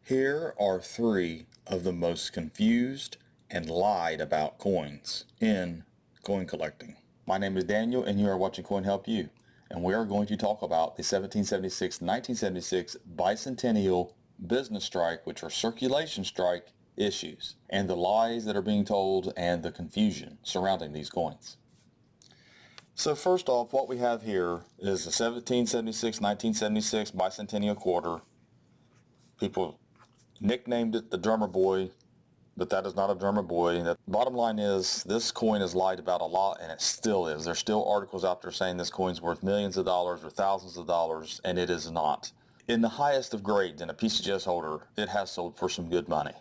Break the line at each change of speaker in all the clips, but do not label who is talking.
Here are three of the most confused and lied about coins in coin collecting. My name is Daniel and you are watching Coin Help You, and we are going to talk about the 1776-1976 Bicentennial business strike, which are circulation strike issues, and the lies that are being told and the confusion surrounding these coins. So first off, what we have here is the 1776-1976 Bicentennial quarter. People nicknamed it the drummer boy, but that is not a drummer boy. The bottom line is this coin is lied about a lot, and it still is. There's still articles out there saying this coin's worth millions of dollars or thousands of dollars, and it is not. In the highest of grades, in a PCGS holder, it has sold for some good money.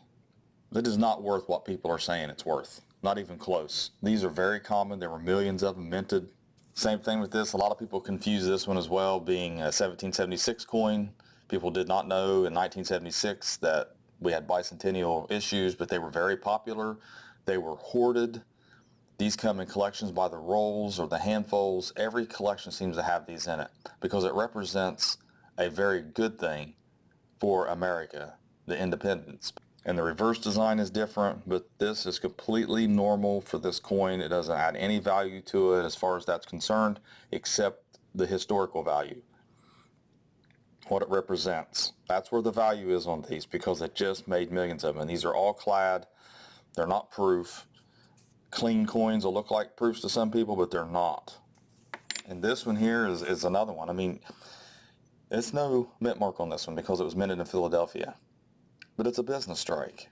It is not worth what people are saying it's worth. Not even close. These are very common. There were millions of them minted. Same thing with this. A lot of people confuse this one as well, being a 1776 coin. People did not know in 1976 that we had bicentennial issues, but they were very popular. They were hoarded. These come in collections by the rolls or the handfuls. Every collection seems to have these in it because it represents a very good thing for America, the independence. And the reverse design is different, but this is completely normal for this coin. It doesn't add any value to it as far as that's concerned, except the historical value, what it represents. That's where the value is on these, because it just made millions of them. And these are all clad. They're not proof. Clean coins will look like proofs to some people, but they're not. And this one here is another one. I mean, it's no mint mark on this one because it was minted in Philadelphia. But it's a business strike.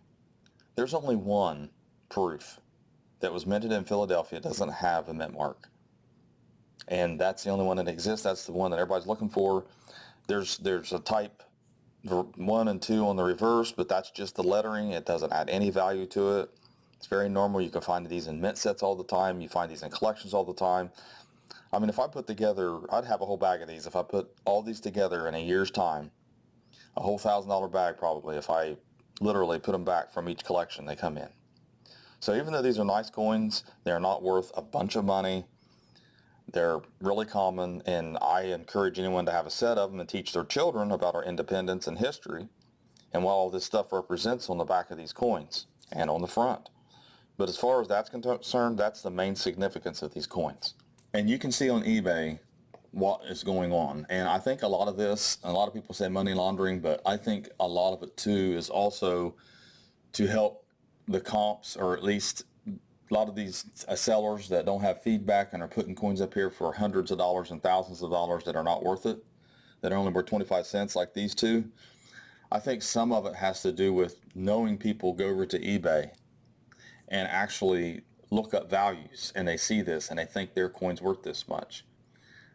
There's only one proof that was minted in Philadelphia that doesn't have a mint mark. And that's the only one that exists. That's the one that everybody's looking for. There's a type 1 and 2 on the reverse, but that's just the lettering. It doesn't add any value to it. It's very normal. You can find these in mint sets all the time. You find these in collections all the time. I mean, if I put together, I'd have a whole bag of these. If I put all these together in a year's time, a whole $1,000 bag probably, if I literally put them back from each collection they come in. So even though these are nice coins, they're not worth a bunch of money. They're really common, and I encourage anyone to have a set of them and teach their children about our independence and history and what all this stuff represents on the back of these coins and on the front. But as far as that's concerned, that's the main significance of these coins. And you can see on eBay what is going on. And I think a lot of this, a lot of people say money laundering, but I think a lot of it too is also to help the comps, or at least a lot of these sellers that don't have feedback and are putting coins up here for hundreds of dollars and thousands of dollars that are not worth it, that are only worth 25 cents like these two. I think some of it has to do with knowing people go over to eBay and actually look up values, and they see this and they think their coin's worth this much.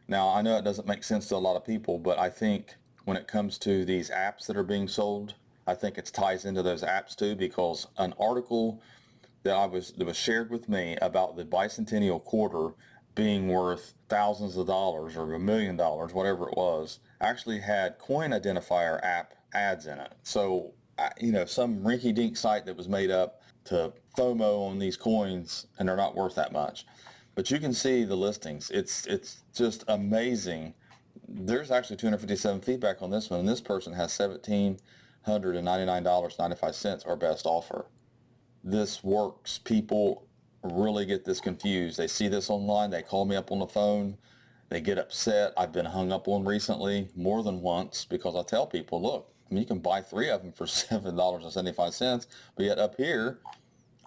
Now, I know it doesn't make sense to a lot of people, but I think when it comes to these apps that are being sold, I think it ties into those apps too, because an article that was shared with me about the bicentennial quarter being worth thousands of dollars or $1 million, whatever it was, actually had coin identifier app ads in it. So, some rinky-dink site that was made up to FOMO on these coins, and they're not worth that much. But you can see the listings. It's just amazing. There's actually 257 feedback on this one, and this person has $1,799.95, our best offer. This works. People really get this confused. They see this online. They call me up on the phone. They get upset. I've been hung up on recently more than once because I tell people, look, you can buy 3 of them for $7.75, but yet up here,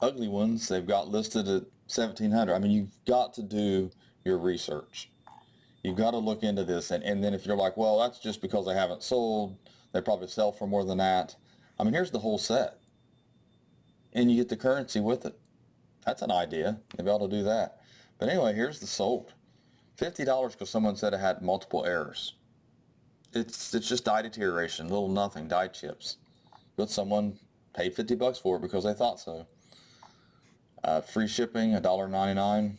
ugly ones, they've got listed at $1,700. I mean, you've got to do your research. You've got to look into this. And then if you're like, well, that's just because they haven't sold, they probably sell for more than that. I mean, here's the whole set. And you get the currency with it. That's an idea. Maybe I ought to do that. But anyway, here's the sold. $50 because someone said it had multiple errors. It's just dye deterioration, little nothing, dye chips. But someone paid $50 for it because they thought so. Free shipping, $1.99,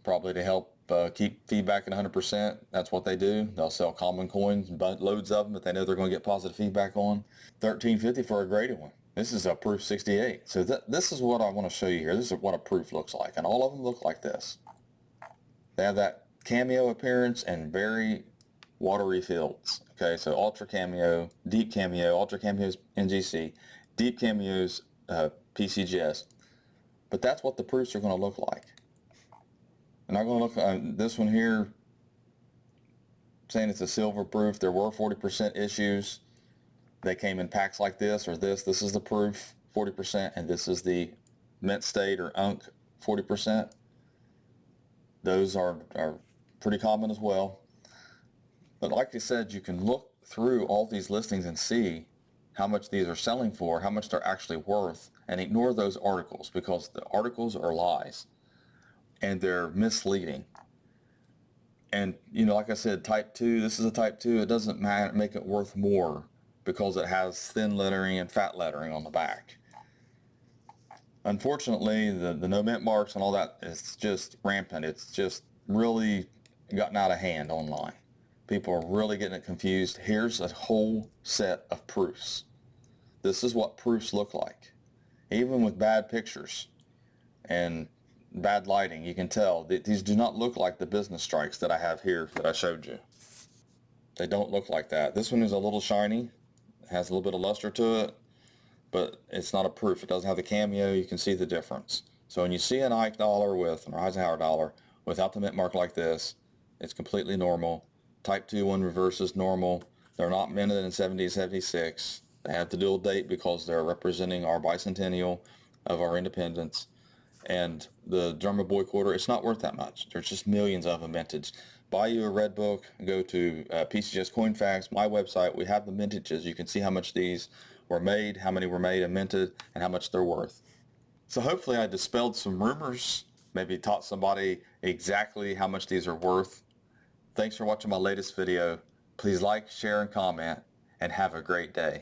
probably to help keep feedback at 100%. That's what they do. They'll sell common coins, loads of them that they know they're going to get positive feedback on. $13.50 for a graded one. This is a proof 68. So this is what I want to show you here. This is what a proof looks like, and all of them look like this. They have that cameo appearance and very watery fields. Okay, so ultra cameo, deep cameo, ultra cameo's NGC, deep cameo's PCGS. But that's what the proofs are going to look like. And I'm going to look at this one here, saying it's a silver proof. There were 40% issues. They came in packs like this or this. This is the proof, 40%, and this is the mint state or unk, 40%. Those are pretty common as well. But like I said, you can look through all these listings and see how much these are selling for, how much they're actually worth, and ignore those articles, because the articles are lies and they're misleading. And you know, like I said, type 2, this is a type 2, it doesn't make it worth more because it has thin lettering and fat lettering on the back. Unfortunately, the no mint marks and all that is just rampant. It's just really gotten out of hand online. People are really getting it confused. Here's a whole set of proofs. This is what proofs look like. Even with bad pictures and bad lighting, you can tell that these do not look like the business strikes that I have here that I showed you. They don't look like that. This one is a little shiny. It has a little bit of luster to it, but it's not a proof. It doesn't have the cameo. You can see the difference. So when you see an Ike dollar with an Eisenhower dollar without the mint mark like this, it's completely normal. Type 2 one reverse is normal. They're not minted in 1776. They have the dual date because they're representing our bicentennial of our independence. And the drummer boy quarter, it's not worth that much. There's just millions of them minted. Buy you a red book, go to PCGS Coin Facts, my website. We have the mintages. You can see how much these were made, how many were made and minted, and how much they're worth. So hopefully I dispelled some rumors, maybe taught somebody exactly how much these are worth. Thanks for watching my latest video. Please like, share, and comment, and have a great day.